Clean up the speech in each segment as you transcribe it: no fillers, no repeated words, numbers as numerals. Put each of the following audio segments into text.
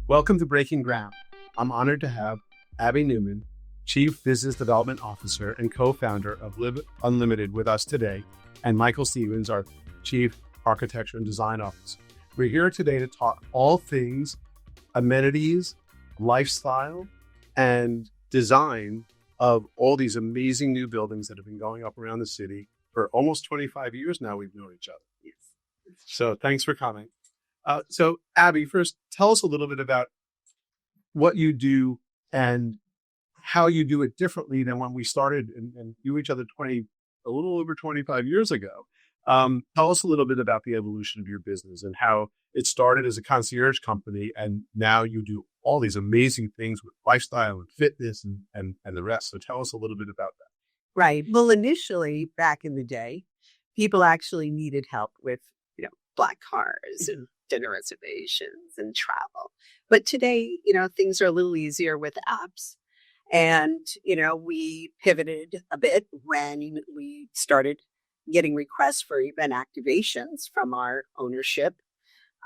Welcome to Breaking Ground. I'm honored to have Abbie Newman, Chief Business Development Officer and co-founder of LIVunLtd with us today, and Michael Stevens, our Chief Architecture and Design Officer. We're here today to talk all things amenities, lifestyle, and design of all these amazing new buildings that have been going up around the city for almost 25 years now. We've known each other. Yes. So thanks for coming. So Abbie, first, tell us a little bit about what you do and how you do it differently than when we started and knew each other a little over 25 years ago. Tell us a little bit about the evolution of your business and how it started as a concierge company, and now you do all these amazing things with lifestyle and fitness and the rest. So tell us a little bit about that. Right. Well, initially, back in the day, people actually needed help with, black cars and dinner reservations and travel. But today, things are a little easier with apps. And, we pivoted a bit when we started getting requests for event activations from our ownership,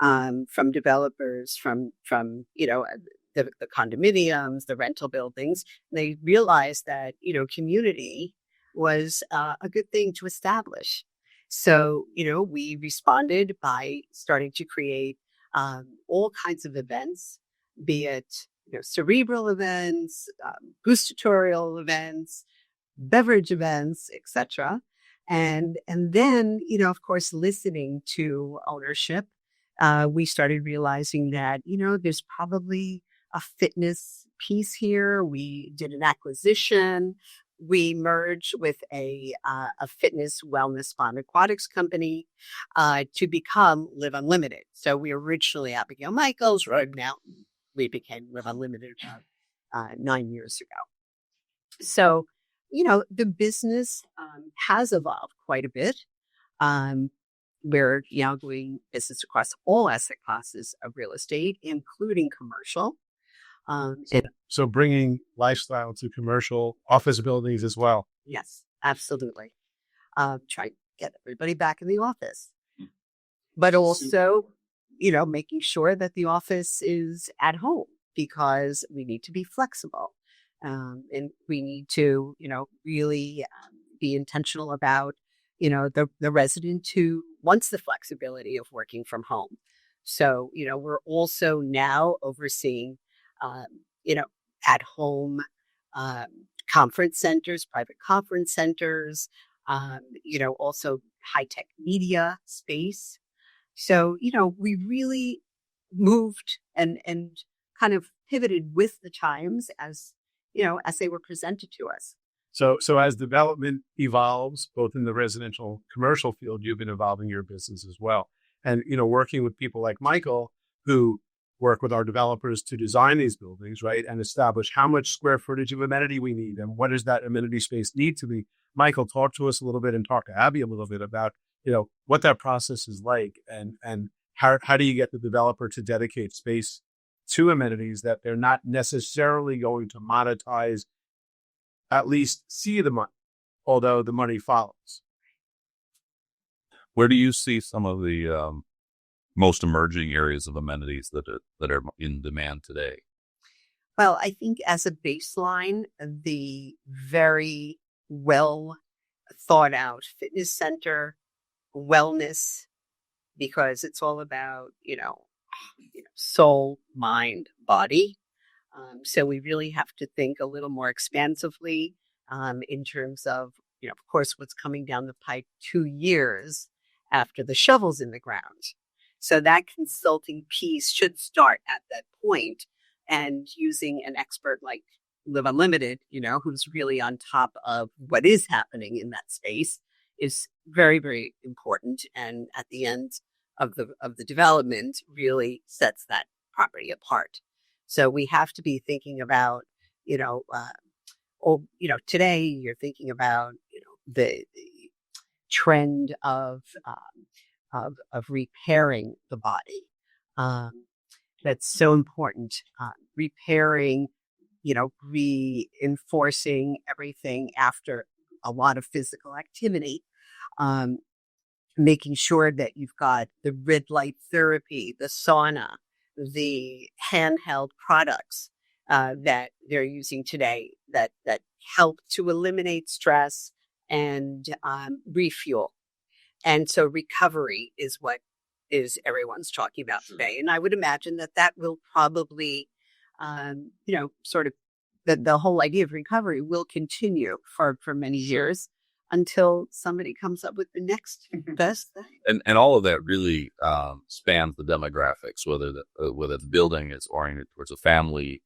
from developers, from the condominiums, the rental buildings. They realized that, community was a good thing to establish. So, we responded by starting to create all kinds of events, be it, cerebral events, gustatorial events, beverage events, etc. And then, of course, listening to ownership, we started realizing that, there's probably a fitness piece here. We did an acquisition. We merged with a fitness, wellness, spa, and aquatics company to become LIVunLtd. So we originally Abigail Michaels, right now we became LIVunLtd 9 years ago. So, the business has evolved quite a bit. We're now doing business across all asset classes of real estate, including commercial. So bringing lifestyle to commercial office buildings as well. Yes, absolutely. Try to get everybody back in the office, but also, making sure that the office is at home, because we need to be flexible. And we need to, really be intentional about, the resident who wants the flexibility of working from home. So, we're also now overseeing, at home conference centers, private conference centers, also high-tech media space. So, we really moved and kind of pivoted with the times as they were presented to us. So as development evolves, both in the residential commercial field, you've been evolving your business as well. And, working with people like Michael, who work with our developers to design these buildings, right? And establish how much square footage of amenity we need and what does that amenity space need to be. Michael, talk to us a little bit and talk to Abbie a little bit about, what that process is like and how do you get the developer to dedicate space to amenities that they're not necessarily going to monetize, at least see the money, although the money follows. Where do you see some of the most emerging areas of amenities that are in demand today? Well, I think as a baseline, the very well thought out fitness center, wellness, because it's all about, soul, mind, body. So we really have to think a little more expansively in terms of, of course, what's coming down the pike 2 years after the shovel's in the ground. So that consulting piece should start at that point, and using an expert like LIVunLtd, who's really on top of what is happening in that space, is very, very important. And at the end of the development, really sets that property apart. So we have to be thinking about, today you're thinking about, the trend of repairing the body. That's so important. Repairing, reinforcing everything after a lot of physical activity. making sure that you've got the red light therapy, the sauna, the handheld products that they're using today that help to eliminate stress and refuel. And so recovery is what is everyone's talking about today. And I would imagine that will probably, sort of the whole idea of recovery will continue for many years until somebody comes up with the next best thing. And all of that really spans the demographics, whether the building is oriented towards a family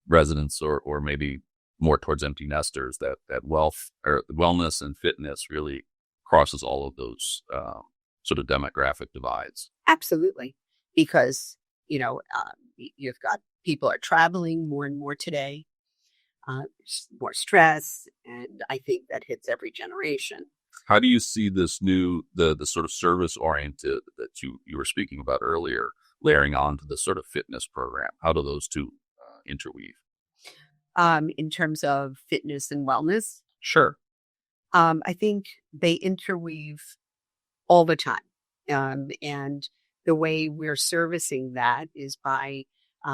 residence or maybe more towards empty nesters. That wealth or wellness and fitness really crosses all of those sort of demographic divides. Absolutely, because you've got people are traveling more and more today. More stress, and I think that hits every generation. How do you see this new, the sort of service oriented that you were speaking about earlier, layering on to the sort of fitness program? How do those two interweave? In terms of fitness and wellness? Sure. I think they interweave all the time. And the way we're servicing that is by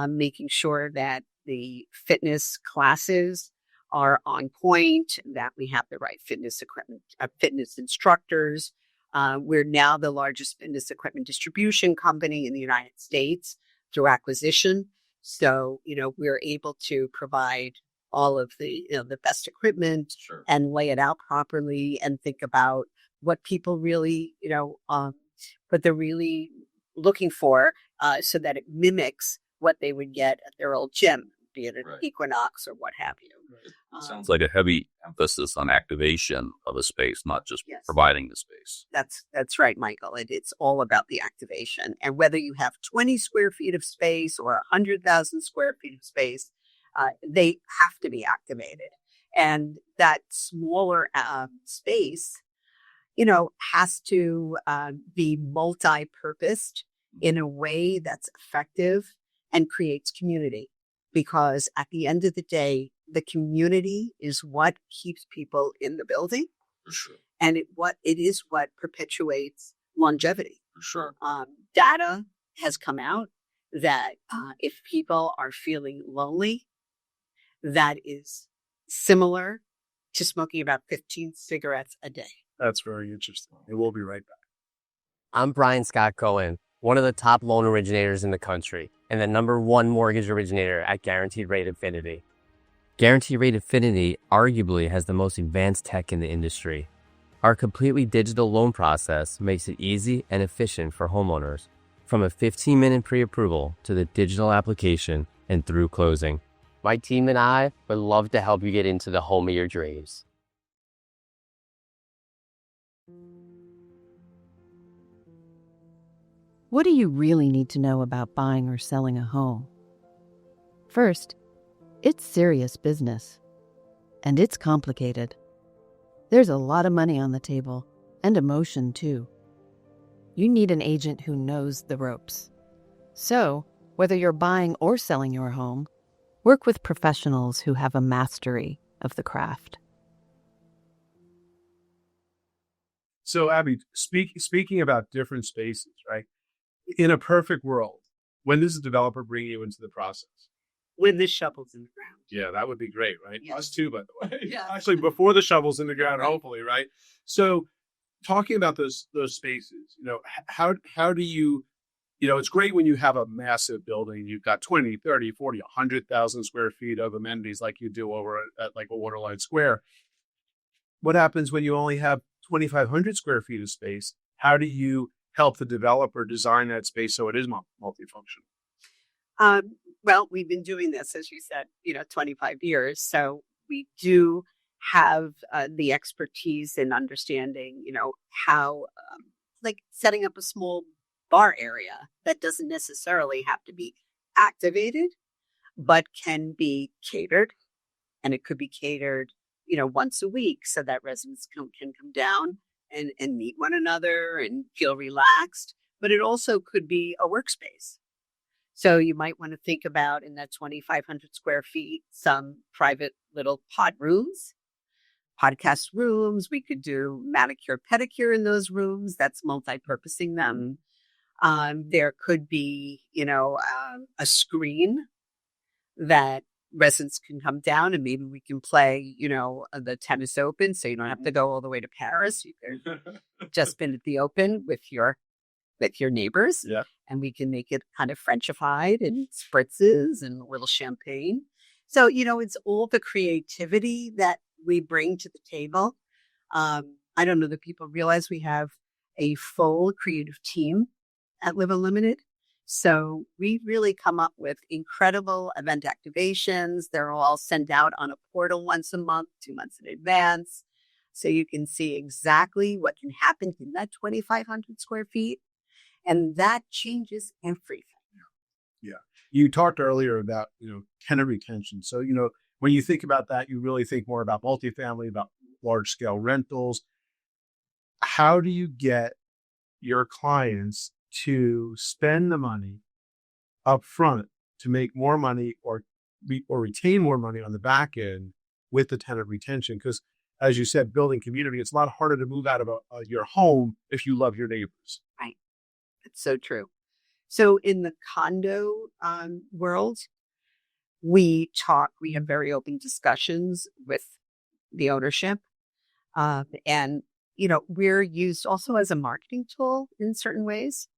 making sure that the fitness classes are on point, that we have the right fitness equipment, fitness instructors. We're now the largest fitness equipment distribution company in the United States through acquisition. So, we're able to provide all of the best equipment and lay it out properly and think about what people really, what they're really looking for so that it mimics what they would get at their old gym, be it an Equinox or what have you. It sounds like a heavy emphasis on activation of a space, not just providing the space. That's right, Michael. It's all about the activation. And whether you have 20 square feet of space or 100,000 square feet of space, they have to be activated. And that smaller space, has to be multi-purposed in a way that's effective and creates community. Because at the end of the day, the community is what keeps people in the building. For sure. And it is what perpetuates longevity. For sure. Data has come out that if people are feeling lonely, that is similar to smoking about 15 cigarettes a day. That's very interesting. And we'll be right back. I'm Brian Scott Cohen, one of the top loan originators in the country and the #1 mortgage originator at Guaranteed Rate Affinity. Guaranteed Rate Affinity arguably has the most advanced tech in the industry. Our completely digital loan process makes it easy and efficient for homeowners, from a 15-minute pre-approval to the digital application and through closing. My team and I would love to help you get into the home of your dreams. What do you really need to know about buying or selling a home? First, it's serious business. And it's complicated. There's a lot of money on the table, and emotion too. You need an agent who knows the ropes. So, whether you're buying or selling your home, work with professionals who have a mastery of the craft. So, Abbie, speaking about different spaces, right? In a perfect world, when does a developer bring you into the process? When the shovel's in the ground. Yeah, that would be great, right? Yes. Us too, by the way. Yeah. Actually, before the shovel's in the ground, hopefully, right? So, talking about those spaces, how do you, it's great when you have a massive building. You've got 20, 30, 40, 100,000 square feet of amenities like you do over at like a Waterline Square. What happens when you only have 2,500 square feet of space? How do you help the developer design that space so it is multifunctional? Well, we've been doing this, as you said, 25 years. So we do have the expertise in understanding, how, like setting up a small bar area that doesn't necessarily have to be activated, but can be catered. And it could be catered, once a week so that residents can come down and meet one another and feel relaxed. But it also could be a workspace. So you might want to think about in that 2,500 square feet, some private little pod rooms podcast rooms. We could do manicure, pedicure in those rooms. That's multi-purposing them. There could be, a screen that residents can come down and maybe we can play, the tennis open. So you don't have to go all the way to Paris. You can just been at the open with your neighbors. Yeah. And we can make it kind of Frenchified and spritzes and a little champagne. So, it's all the creativity that we bring to the table. I don't know that people realize we have a full creative team at LIVunLtd. So we really come up with incredible event activations. They're all sent out on a portal once a month, 2 months in advance. So you can see exactly what can happen in that 2,500 square feet. And that changes everything. Yeah. You talked earlier about, tenant retention. So, when you think about that, you really think more about multifamily, about large scale rentals. How do you get your clients to spend the money up front to make more money or retain more money on the back end with the tenant retention? Because as you said, building community, it's a lot harder to move out of your home if you love your neighbors. Right. It's so true. So in the condo world, we have very open discussions with the ownership. And, we're used also as a marketing tool in certain ways.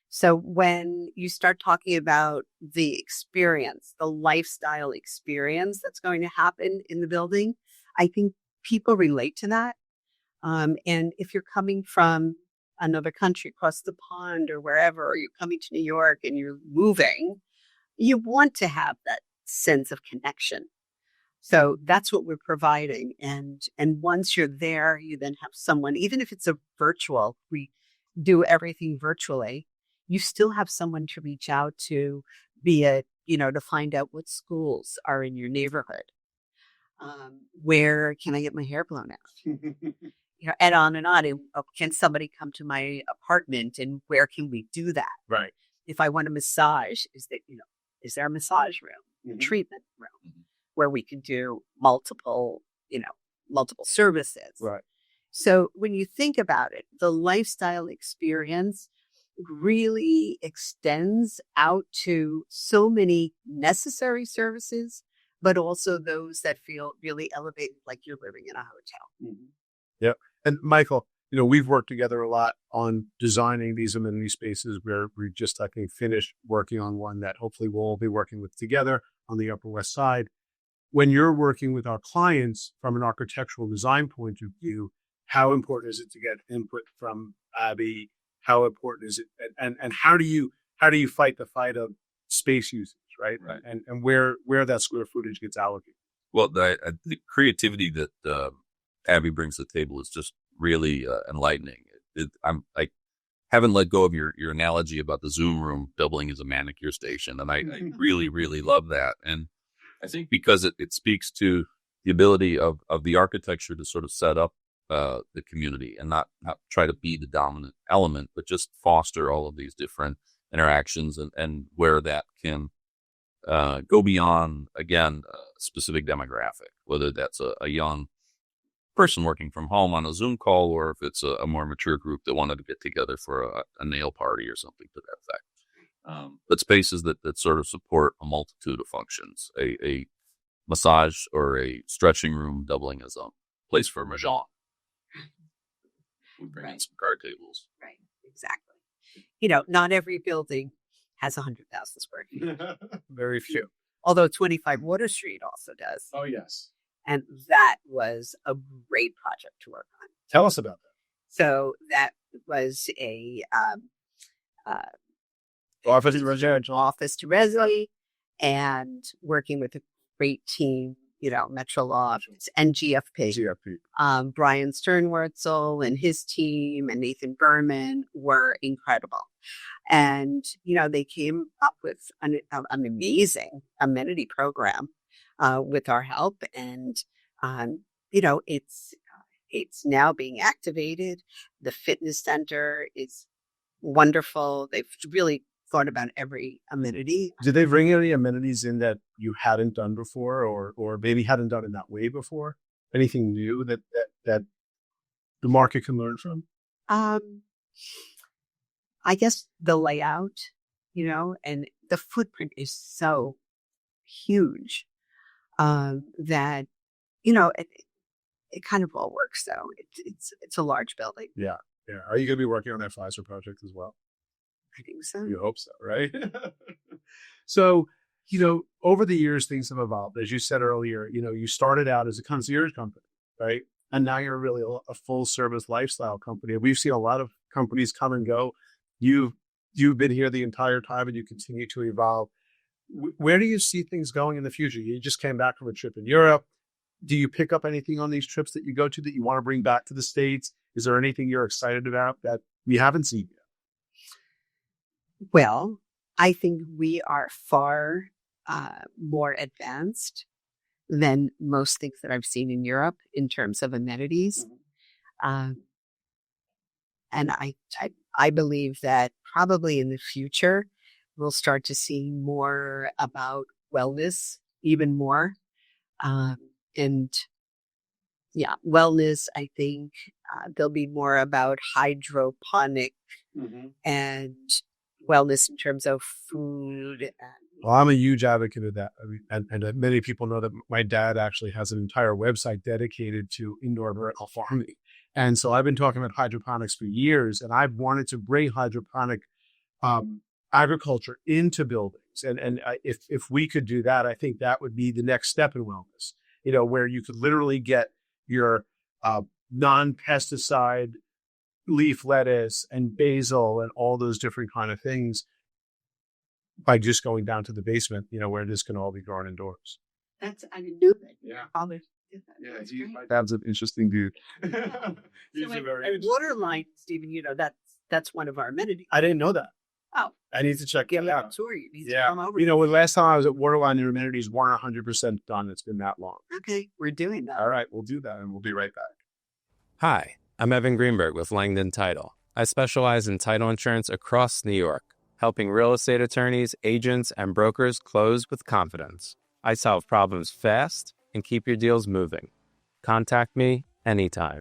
So when you start talking about the experience, the lifestyle experience that's going to happen in the building, I think people relate to that. And if you're coming from another country across the pond or wherever, or you're coming to New York and you're moving, you want to have that sense of connection. So that's what we're providing. And once you're there, you then have someone, even if it's a virtual, we do everything virtually, you still have someone to reach out to, be it, to find out what schools are in your neighborhood. Where can I get my hair blown out? And on and on. And, can somebody come to my apartment and where can we do that? Right. If I want a massage, is there a massage room, treatment room where we can do multiple services? Right. So when you think about it, the lifestyle experience really extends out to so many necessary services, but also those that feel really elevated, like you're living in a hotel. Yeah. And Michael, we've worked together a lot on designing these amenity spaces where we're just, I think, finished working on one that hopefully we'll all be working with together on the Upper West Side. When you're working with our clients from an architectural design point of view, how important is it to get input from Abbie? How important is it? And how do you fight the fight of space usage, right? And where that square footage gets allocated? Well, the creativity that Abbie brings to the table is just really enlightening. I haven't let go of your analogy about the Zoom room doubling as a manicure station, and I really, really love that. And I think because it speaks to the ability of the architecture to sort of set up the community and not try to be the dominant element, but just foster all of these different interactions and where that can go beyond, again, a specific demographic, whether that's a young person working from home on a Zoom call, or if it's a more mature group that wanted to get together for a nail party or something to that effect. But spaces that sort of support a multitude of functions, a massage or a stretching room doubling as a place for mahjong. We bring in some card tables. Right, exactly. Not every building has 100,000 square feet. Very few. Although 25 Water Street also does. Oh, yes. And that was a great project to work on. Tell us about that. So that was a Office to residential. Office to residential, and working with a great team, Metro Law and GFP. Brian Sternwurzel and his team and Nathan Berman were incredible. And, they came up with an amazing amenity program with our help. And, it's now being activated. The fitness center is wonderful. They've really thought about every amenity. Did they bring any amenities in that you hadn't done before or maybe hadn't done in that way before? anything new that the market can learn from? I guess the layout, and the footprint is so huge that it kind of all works. So it's a large building. Yeah. Are you going to be working on that Pfizer project as well? I think so. You hope so, right? So, over the years, things have evolved. As you said earlier, you started out as a concierge company, right? And now you're really a full service lifestyle company. We've seen a lot of companies come and go. You've been here the entire time and you continue to evolve. Where do you see things going in the future? You just came back from a trip in Europe. Do you pick up anything on these trips that you go to that you want to bring back to the States? Is there anything you're excited about that we haven't seen yet? Well, I think we are far more advanced than most things that I've seen in Europe in terms of amenities. And I believe that probably in the future, we'll start to see more about wellness, even more. Wellness, I think there'll be more about hydroponic and wellness in terms of food. Well, I'm a huge advocate of that. I mean, and many people know that my dad actually has an entire website dedicated to indoor vertical farming. And so I've been talking about hydroponics for years, and I've wanted to bring hydroponic agriculture into buildings. And if we could do that, I think that would be the next step in wellness, where you could literally get your non-pesticide leaf lettuce and basil and all those different kind of things by just going down to the basement, where this can all be grown indoors. I didn't do that. Yeah. Father did that. Yeah, my dad's an interesting dude. Waterline, Stephen, that's one of our amenities. I didn't know that. Oh. I need to check it out. Tour. You need to come over. The last time I was at Waterline, their amenities weren't 100% done. It's been that long. Okay, we're doing that. All right, we'll do that, and we'll be right back. Hi, I'm Evan Greenberg with LIVunLtd Title. I specialize in title insurance across New York, helping real estate attorneys, agents, and brokers close with confidence. I solve problems fast and keep your deals moving. Contact me anytime.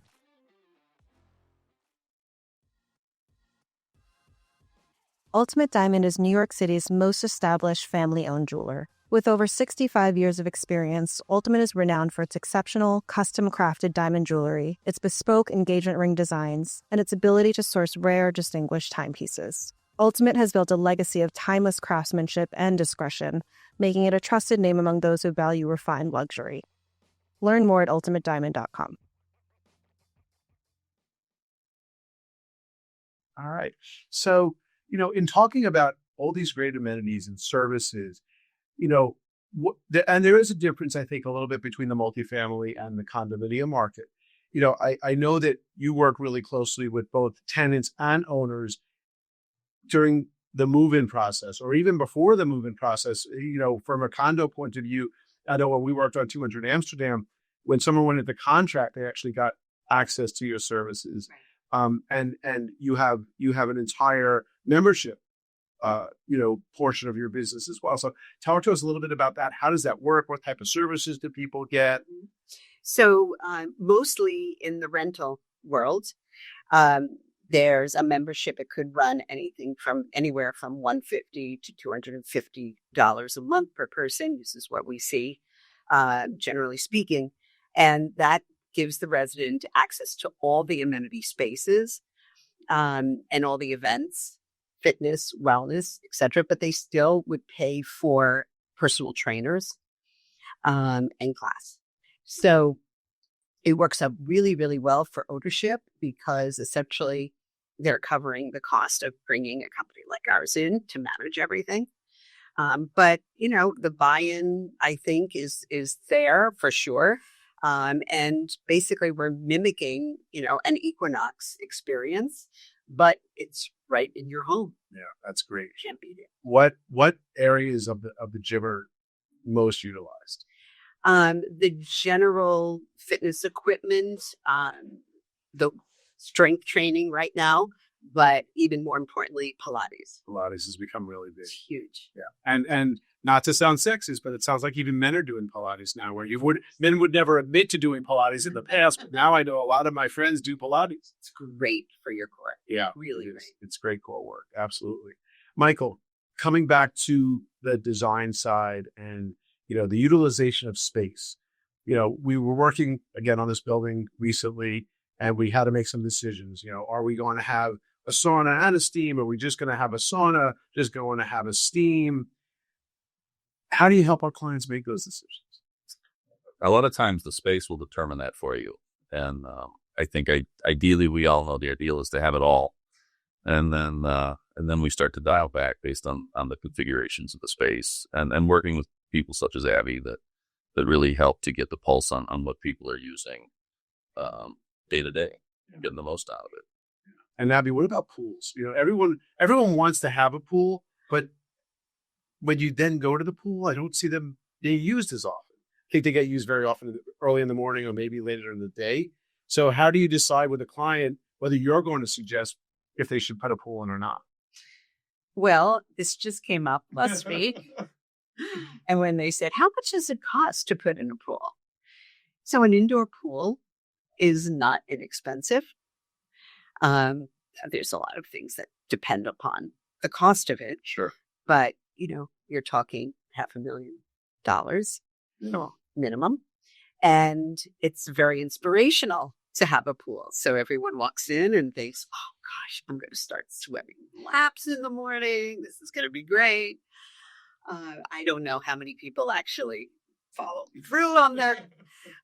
Ultimate Diamond is New York City's most established family-owned jeweler. With over 65 years of experience, Ultimate is renowned for its exceptional, custom-crafted diamond jewelry, its bespoke engagement ring designs, and its ability to source rare, distinguished timepieces. Ultimate has built a legacy of timeless craftsmanship and discretion, making it a trusted name among those who value refined luxury. Learn more at ultimatediamond.com. All right. So, in talking about all these great amenities and services, and there is a difference, I think, a little bit between the multifamily and the condominium market. I know that you work really closely with both tenants and owners during the move-in process, or even before the move-in process. From a condo point of view, I know when we worked on 200 Amsterdam, when someone went into contract, they actually got access to your services. And you have an entire membership, portion of your business as well. So talk to us a little bit about that. How does that work? What type of services do people get? So mostly in the rental world, there's a membership. It could run anywhere from $150 to $250 a month per person. This is what we see, generally speaking. And that gives the resident access to all the amenity spaces and all the events, fitness, wellness, etc. But they still would pay for personal trainers and class. So it works out really, really well for ownership because essentially they're covering the cost of bringing a company like ours in to manage everything. But, the buy-in, I think, is there for sure. And basically we're mimicking, an Equinox experience, but it's right in your home. Yeah, that's great. Can't beat it. What areas of the gym are most utilized? The general fitness equipment, the strength training right now, but even more importantly, Pilates. Pilates has become really big. It's huge. Yeah. And not to sound sexist, but it sounds like even men are doing Pilates now, where men would never admit to doing Pilates in the past, but now I know a lot of my friends do Pilates. It's great for your core. Yeah. Really great. It's great core work. Absolutely. Michael, coming back to the design side and, the utilization of space. We were working again on this building recently, and we had to make some decisions. Are we going to have a sauna and a steam? Are we just going to have a sauna, just going to have a steam? How do you help our clients make those decisions? A lot of times the space will determine that for you. And I think ideally we all know the ideal is to have it all. And then we start to dial back based on the configurations of the space and working with people such as Abbie that really help to get the pulse on what people are using day to day, getting the most out of it. And Abbie, what about pools? Everyone wants to have a pool, but when you then go to the pool, I don't see them being used as often. I think they get used very often early in the morning or maybe later in the day. So how do you decide with a client whether you're going to suggest if they should put a pool in or not? Well, this just came up last week. And when they said, how much does it cost to put in a pool? So an indoor pool is not inexpensive. There's a lot of things that depend upon the cost of it. Sure. But, you're talking $500,000 minimum. And it's very inspirational to have a pool. So everyone walks in and thinks, oh gosh, I'm going to start swimming laps in the morning. This is going to be great. I don't know how many people actually follow through on that,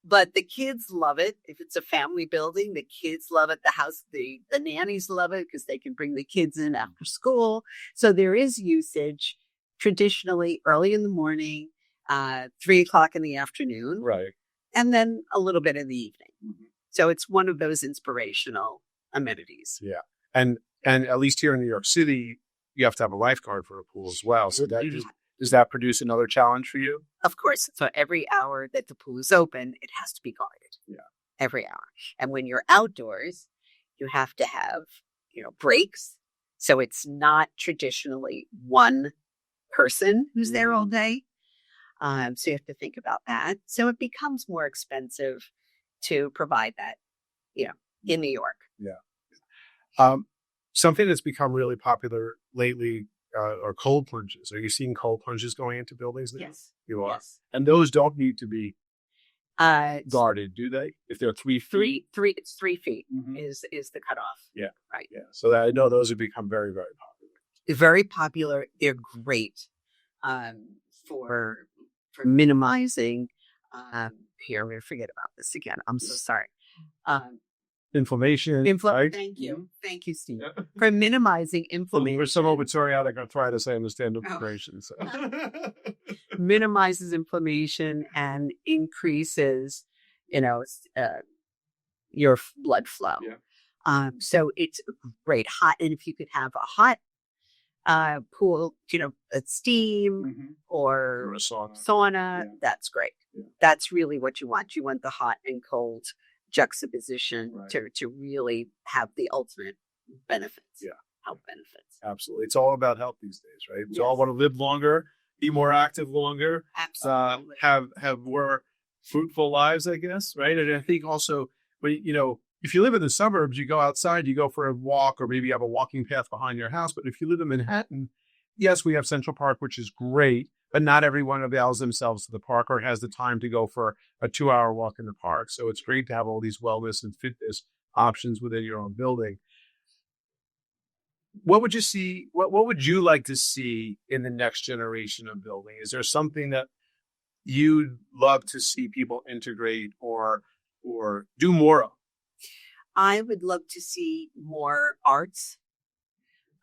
but the kids love it. If it's a family building, the kids love it. The house, the nannies love it because they can bring the kids in after school. So there is usage traditionally early in the morning, 3:00 in the afternoon, Right. and then a little bit in the evening. Mm-hmm. So it's one of those inspirational amenities. Yeah. And at least here in New York City, you have to have a lifeguard for a pool as well. So does that produce another challenge for you? Of course. So every hour that the pool is open, it has to be guarded. Yeah. Every hour. And when you're outdoors, you have to have, breaks. So it's not traditionally one person who's there all day. So you have to think about that. So it becomes more expensive to provide that, in New York. Yeah. Something that's become really popular lately are cold plunges. Are you seeing cold plunges going into buildings now? Yes. You are. Yes. And those don't need to be guarded, do they? If they're 3 feet? It's 3 feet Mhm. is the cutoff. Yeah. Right. Yeah. So I know those have become very, very popular. Very popular. They're great for minimizing. Here, we forget about this again. I'm so sorry. Inflammation. Right? Thank you. Thank you, Steve. Yeah. For minimizing inflammation. There's some psoriatic arthritis. I understand inflammation. So. Minimizes inflammation and increases, your blood flow. Yeah. So it's great. Hot. And if you could have a hot pool, a steam or Or a sauna. sauna, Yeah. that's great. Yeah. That's really what you want. You want the hot and cold juxtaposition Right. to really have the ultimate benefits. Yeah. Health benefits. Absolutely. It's all about health these days, right? We Yes. all want to live longer, be more active longer, Absolutely. have more fruitful lives, I guess, right? And I think also, when if you live in the suburbs, you go outside, you go for a walk, or maybe you have a walking path behind your house. But if you live in Manhattan, yes, we have Central Park, which is great, but not everyone avails themselves to the park or has the time to go for a 2-hour walk in the park. So it's great to have all these wellness and fitness options within your own building. What would you see? What would you like to see in the next generation of building? Is there something that you'd love to see people integrate or do more of? I would love to see more arts.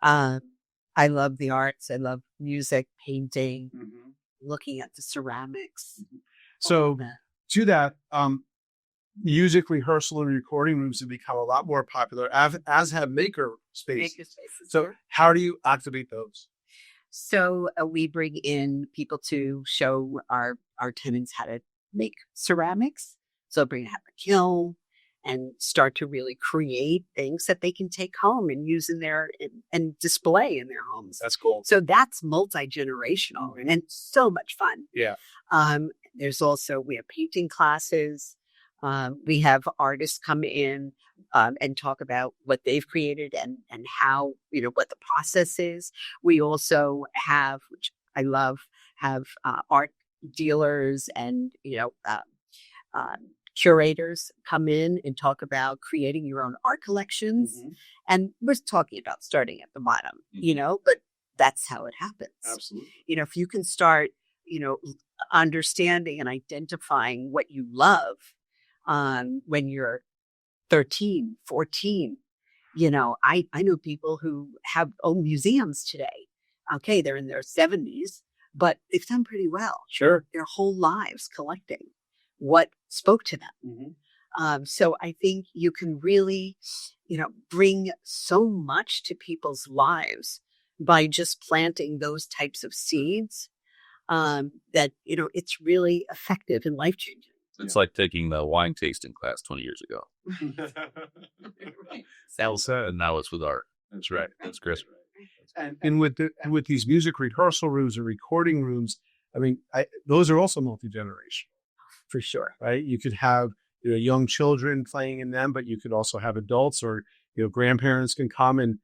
I love the arts. I love music, painting, looking at the ceramics. all So of that. to that, music rehearsal and recording rooms have become a lot more popular, as have maker spaces. Maker spaces. So how do you activate those? So we bring in people to show our tenants how to make ceramics. So have a kiln and start to really create things that they can take home and use in and display in their homes. That's cool. So that's multi-generational and so much fun. Yeah. There's also, we have painting classes. We have artists come in and talk about what they've created and how, what the process is. We also have, which I love, art dealers and, curators come in and talk about creating your own art collections. And we're talking about starting at the bottom, but that's how it happens. Absolutely. If you can start, understanding and identifying what you love when you're 13, 14, I know people who own museums today. Okay, they're in their 70s, but they've done pretty well. Sure. Their whole lives collecting what spoke to them. So I think you can really, bring so much to people's lives by just planting those types of seeds that, it's really effective and life-changing. It's like taking the wine tasting class 20 years ago. Right. And now it's with art. That's right. That's Chris. And with these music rehearsal rooms and recording rooms, I mean, those are also multi-generational. For sure. Right? You could have young children playing in them, but you could also have adults or grandparents can come and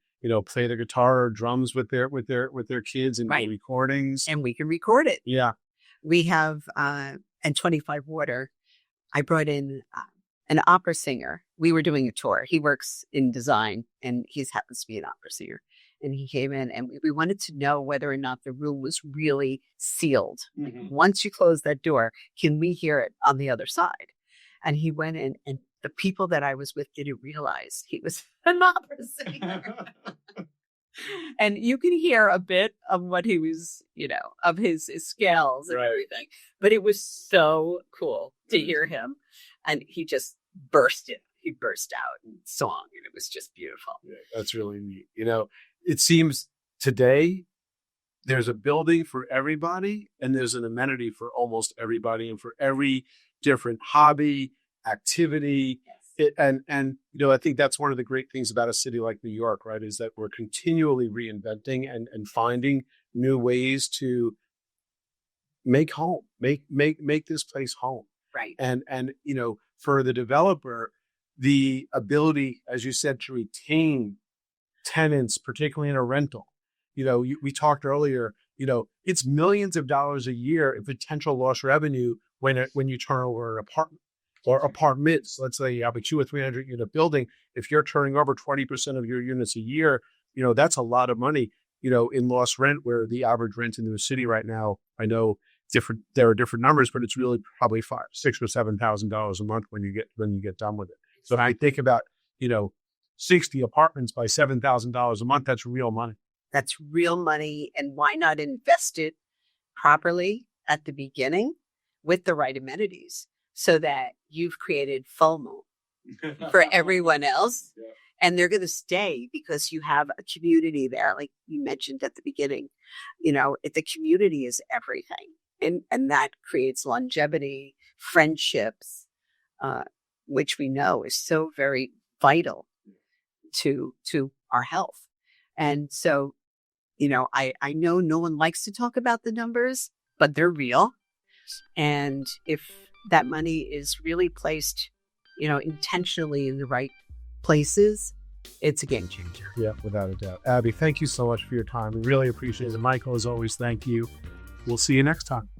play the guitar or drums with their kids and Right. recordings. And we can record it. Yeah. We have and 25 Water. I brought in an opera singer. We were doing a tour. He works in design and he happens to be an opera singer. And he came in and we wanted to know whether or not the room was really sealed. Once you close that door, can we hear it on the other side? And he went in and the people that I was with didn't realize he was an opera singer. And you can hear a bit of what he was, of his scales and everything. But it was so cool to hear him. And he just burst out in song. And it was just beautiful. Yeah, that's really neat. It seems today there's a building for everybody and there's an amenity for almost everybody and for every different hobby, activity. Yes. I think that's one of the great things about a city like New York, right, is that we're continually reinventing and finding new ways to make this place home. Right. And for the developer, the ability, as you said, to retain tenants, particularly in a rental. We talked earlier, it's millions of dollars a year in potential lost revenue when you turn over an apartment or apartments. Let's say you have a 200 or 300 unit building. If you're turning over 20% of your units a year, that's a lot of money, in lost rent, where the average rent in the city right now, I know there are different numbers, but it's really probably $5,000, $6,000 or $7,000 a month when you get done with it. So if I think about, 60 apartments by $7,000 a month, that's real money. That's real money. And why not invest it properly at the beginning with the right amenities so that you've created FOMO for everyone else. Yeah. And they're going to stay because you have a community there. Like you mentioned at the beginning, the community is everything. And that creates longevity, friendships, which we know is so very vital to our health. And so, I know no one likes to talk about the numbers, but they're real. And if that money is really placed, intentionally in the right places, it's a game changer. Yeah, without a doubt. Abbie, thank you so much for your time. We really appreciate it. Michael, as always, thank you. We'll see you next time.